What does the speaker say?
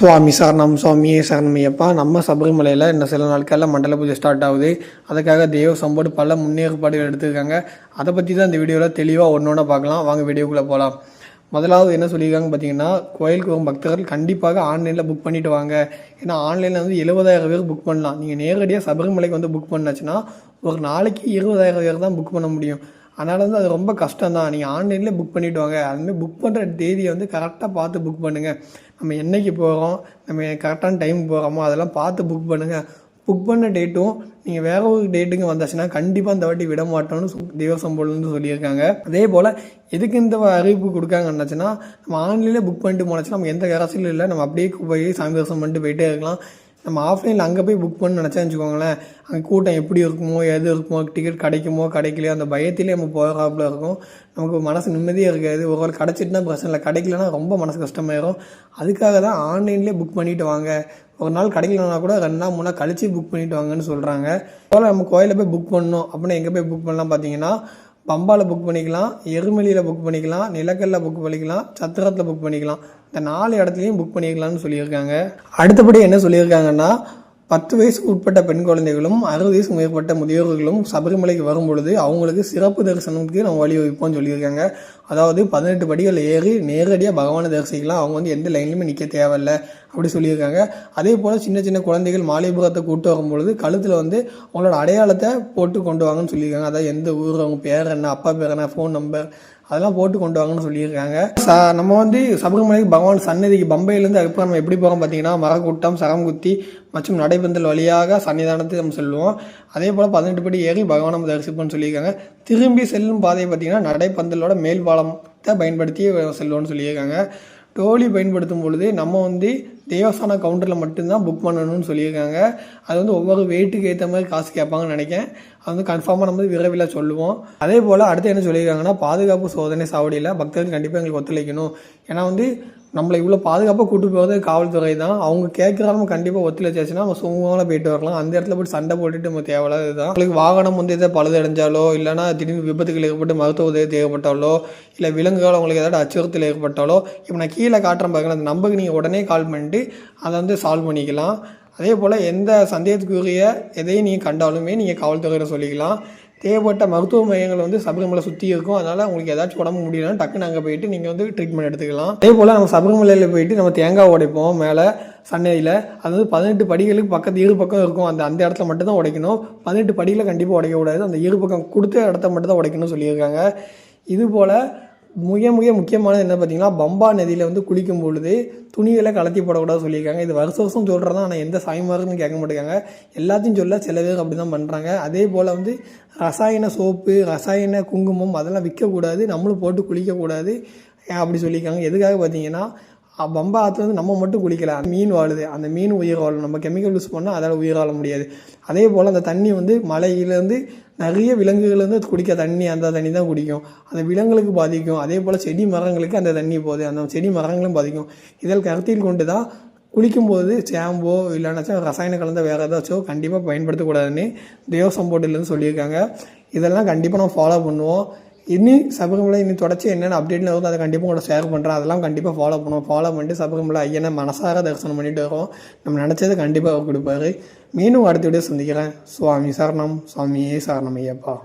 சுவாமி சரணம் சுவாமியே சரணமையப்பா. நம்ம சபரிமலையில் இன்னும் சில நாட்களில் மண்டல பூஜை ஸ்டார்ட் ஆகுது. அதுக்காக தேவ சம்போடு பல முன்னேற்பாடுகள் எடுத்துருக்காங்க. அதை பற்றி தான் இந்த வீடியோவில் தெளிவாக ஒன்று பார்க்கலாம். வாங்க வீடியோக்குள்ளே போகலாம். முதலாவது என்ன சொல்லியிருக்காங்க பார்த்தீங்கன்னா, கோயிலுக்கு வரும் பக்தர்கள் கண்டிப்பாக ஆன்லைனில் புக் பண்ணிவிட்டு வாங்க. ஏன்னா ஆன்லைனில் வந்து 70,000 பேர் புக் பண்ணலாம். நீங்கள் நேரடியாக சபரிமலைக்கு வந்து புக் பண்ணாச்சுன்னா ஒரு நாளைக்கு 20,000 பேர் தான் புக் பண்ண முடியும். அதனால் வந்து அது ரொம்ப கஷ்டம் தான். நீங்கள் ஆன்லைனில் புக் பண்ணிவிட்டு வாங்க. அதுமாதிரி புக் பண்ணுற தேதியை வந்து கரெக்டாக பார்த்து புக் பண்ணுங்கள். நம்ம என்றைக்கு போகிறோம், நம்ம கரெக்டான டைம் போகிறோமோ அதெல்லாம் பார்த்து புக் பண்ணுங்கள். புக் பண்ண டேட்டும் நீங்கள் வேறு ஒரு டேட்டுங்க வந்தாச்சுன்னா கண்டிப்பாக இந்த வாட்டி விட மாட்டோம்னு தேவசம்போலேருந்து சொல்லியிருக்காங்க. அதே போல் எதுக்கு இந்த அறிவிப்பு கொடுக்காங்கன்னாச்சுன்னா, நம்ம ஆன்லைனில் புக் பண்ணிட்டு போனாச்சுன்னா நம்ம எந்த கரசிலும் இல்லை, நம்ம அப்படியே போய் சாமி தரிசனம் பண்ணிட்டு போயிட்டே இருக்கலாம். நம்ம ஆஃப்லைனில் அங்கே போய் புக் பண்ண நினச்சா வச்சுக்கோங்களேன், அங்கே கூட்டம் எப்படி இருக்குமோ, எது இருக்குமோ, டிக்கெட் கிடைக்குமோ கிடைக்கலையோ அந்த பயத்திலே நம்ம போகிறாப்புல இருக்கும். நமக்கு மனசு நிம்மதியாக இருக்காது. ஒரு வேளை கிடச்சிட்டுனா பிரச்சனை இல்லை, கிடைக்கலன்னா ரொம்ப மனசு கஷ்டமாயிரும். அதுக்காக தான் ஆன்லைன்லேயே புக் பண்ணிவிட்டு வாங்க. ஒரு நாள் கிடைக்கலனா கூட 2 நாள் 3 நாள் கழிச்சு புக் பண்ணிவிட்டு வாங்கன்னு சொல்கிறாங்க. போல் நம்ம கோயிலில் போய் புக் பண்ணணும் அப்படின்னா எங்கே போய் புக் பண்ணலாம் பார்த்தீங்கன்னா, பம்பாவில் புக் பண்ணிக்கலாம், எருமலியில் புக் பண்ணிக்கலாம், நிலக்கல்ல புக் பண்ணிக்கலாம், சத்திரத்தில் புக் பண்ணிக்கலாம். இந்த 4 இடத்துலையும் புக் பண்ணிக்கலாம்னு சொல்லியிருக்காங்க. அடுத்தபடி என்ன சொல்லியிருக்காங்கன்னா, 10 வயசுக்கு உட்பட்ட பெண் குழந்தைகளும் 60 வயசுக்கு மேற்பட்ட முதியோர்களும் சபரிமலைக்கு வரும்பொழுது அவங்களுக்கு சிறப்பு தரிசனத்துக்கு நம்ம வழிவகுப்போம்னு சொல்லியிருக்காங்க. அதாவது 18 படிகள் ஏறி நேரடியாக பகவானை தரிசிக்கலாம். அவங்க வந்து எந்த லைன்லையுமே நிற்க தேவையில்லை அப்படி சொல்லியிருக்காங்க. அதே போல் சின்ன சின்ன குழந்தைகள் மாலைபுரத்தை கூட்டு வரும்பொழுது கழுத்தில் வந்து அவங்களோட அடையாளத்தை போட்டு கொண்டு வாங்கன்னு சொல்லியிருக்காங்க. அதாவது எந்த ஊர், அவங்க பேர் என்ன, அப்பா பேர் என்ன, ஃபோன் நம்பர் அதெல்லாம் போட்டு கொண்டு வாங்கன்னு சொல்லியிருக்காங்க. நம்ம வந்து சபரிமலைக்கு பகவான் சன்னதிக்கு பம்பையிலேருந்து அதுக்கப்புறம் நம்ம எப்படி போகிறோம் பார்த்தீங்கன்னா, மரக்கூட்டம், சரங்குத்தி மற்றும் நடைபந்தல் வழியாக சன்னிதானத்தை நம்ம செல்வோம். அதே போல் 18 படி ஏறி பகவான் நம்ம தரிசிப்போம்னு சொல்லியிருக்காங்க. திரும்பி செல்லும் பாதையை பார்த்தீங்கன்னா நடைப்பந்தலோட மேல் பாலத்தை பயன்படுத்தி செல்வோம்னு சொல்லியிருக்காங்க. டோலி பயன்படுத்தும் பொழுது நம்ம வந்து தேவஸ்தான கவுண்டரில் மட்டும்தான் புக் பண்ணணும்னு சொல்லியிருக்காங்க. அது வந்து ஒவ்வொரு வெயிட்டுக்கு ஏற்ற மாதிரி காசு கேட்பாங்கன்னு நினைக்கிறேன். அது வந்து கன்ஃபார்மாக நம்ம விரைவில் சொல்லுவோம். அதே போல் அடுத்து என்ன சொல்லியிருக்காங்கன்னா, பாதுகாப்பு சோதனை சாவடியில் பக்தர்கள் கண்டிப்பாக எங்களுக்கு ஒத்துழைக்கணும். ஏன்னா வந்து நம்மளை இவ்வளோ பாதுகாப்பாக கூட்டு போகிறது காவல்துறை தான். அவங்க கேட்குறாங்க கண்டிப்பாக ஒத்துழைச்சாச்சுன்னா நம்ம சுமூகமாக போயிட்டு வரலாம். அந்த இடத்துல போய்ட்டு சண்டை போட்டுட்டு நம்ம தேவையில்லாது தான். உங்களுக்கு வாகனம் வந்து எதாவது பழுதடைஞ்சாலோ, இல்லைனா திடீர்னு விபத்துகள் ஏற்பட்டு மருத்துவ உதவி தேவைப்பட்டாலோ, இல்லை விலங்குகள் உங்களுக்கு ஏதாவது அச்சுறுத்தல் ஏற்பட்டாலோ, இப்போ நான் கீழே காட்டுறேன் பாருங்கள், அந்த நம்பருக்கு நீங்கள் உடனே கால் பண்ணிட்டு அதை வந்து சால்வ் பண்ணிக்கலாம். அதே போல் எந்த சந்தேகத்துக்குரிய எதையும் நீங்கள் கண்டாலுமே நீங்கள் காவல்துறையில் சொல்லிக்கலாம். தேவைப்பட்ட மருத்துவ மையங்கள் வந்து சபரிமலை சுற்றி இருக்கும். அதனால் உங்களுக்கு ஏதாச்சும் உடம்பு முடியலன்னா டக்குன்னு அங்கே போயிட்டு நீங்கள் வந்து ட்ரீட்மெண்ட் எடுத்துக்கலாம். அதே போல் நம்ம சபரிமலையில் போயிட்டு நம்ம தேங்காய் உடைப்போம் மேலே சன்னதியில். அது வந்து 18 படிகளுக்கு பக்கத்து இரு பக்கம் இருக்கும். அந்த இடத்துல மட்டும் தான் உடைக்கணும். 18 படியில் கண்டிப்பாக உடைக்கக்கூடாது. அந்த இரு பக்கம் கொடுத்த இடத்த மட்டும் தான் உடைக்கணும்னு சொல்லியிருக்காங்க. இதுபோல் முக்கியமானது என்ன பார்த்தீங்கன்னா, பம்பா நதியில் வந்து குளிக்கும் பொழுது துணிகளை கலத்தி போடக்கூடாது சொல்லியிருக்காங்க. இது வருஷம் சொல்கிறதா, ஆனால் எந்த சாய்மாருன்னு கேட்க மாட்டேங்காங்க. எல்லாத்தையும் சொல்ல சில பேர் அப்படி தான் பண்ணுறாங்க. அதே போல் வந்து ரசாயன சோப்பு, ரசாயன குங்குமம் அதெல்லாம் விற்கக்கூடாது, நம்மளும் போட்டு குளிக்கக்கூடாது அப்படி சொல்லியிருக்காங்க. எதுக்காக பார்த்தீங்கன்னா, பம்பா ஆற்றுல வந்து நம்ம மட்டும் குளிக்கல, மீன் வாழுது, அந்த மீன் உயிர் வாழும். நம்ம கெமிக்கல் யூஸ் பண்ணால் அதால் உயிர் வாழ முடியாது. அதே போல் அந்த தண்ணி வந்து மலையிலேருந்து நிறைய விலங்குகள் வந்து குடிக்க தண்ணி, அந்த தண்ணி தான் குடிக்கும். அந்த விலங்குகளுக்கு பாதிக்கும். அதே போல் செடி மரங்களுக்கு அந்த தண்ணி போகுது, அந்த செடி மரங்களும் பாதிக்கும். இதில் கருத்தில் கொண்டு தான் குளிக்கும்போது ஷாம்போ இல்லைனாச்சும் ரசாயன கலந்த வேறு ஏதாச்சும் கண்டிப்பாக பயன்படுத்தக்கூடாதுன்னு தேவசம்போர்டிலேருந்து சொல்லியிருக்காங்க. இதெல்லாம் கண்டிப்பாக நம்ம ஃபாலோ பண்ணுவோம். சபரிமலை தொடர்ச்சி என்னென்ன அப்டேட்ல வருது அதை கண்டிப்பாக உங்களோட ஷேர் பண்ணுறேன். அதெல்லாம் கண்டிப்பாக ஃபாலோ பண்ணுவோம். ஃபாலோ பண்ணிட்டு சபரிமலை ஐயனை மனசார தரிசனம் பண்ணிட்டு வரோம். நம்ம நினச்சது கண்டிப்பாக கொடுப்பாரு. மீண்டும் அடுத்த வீடியோ சந்திக்கிறேன். சுவாமி சரணம், சுவாமியே சரணம் ஐயப்பா.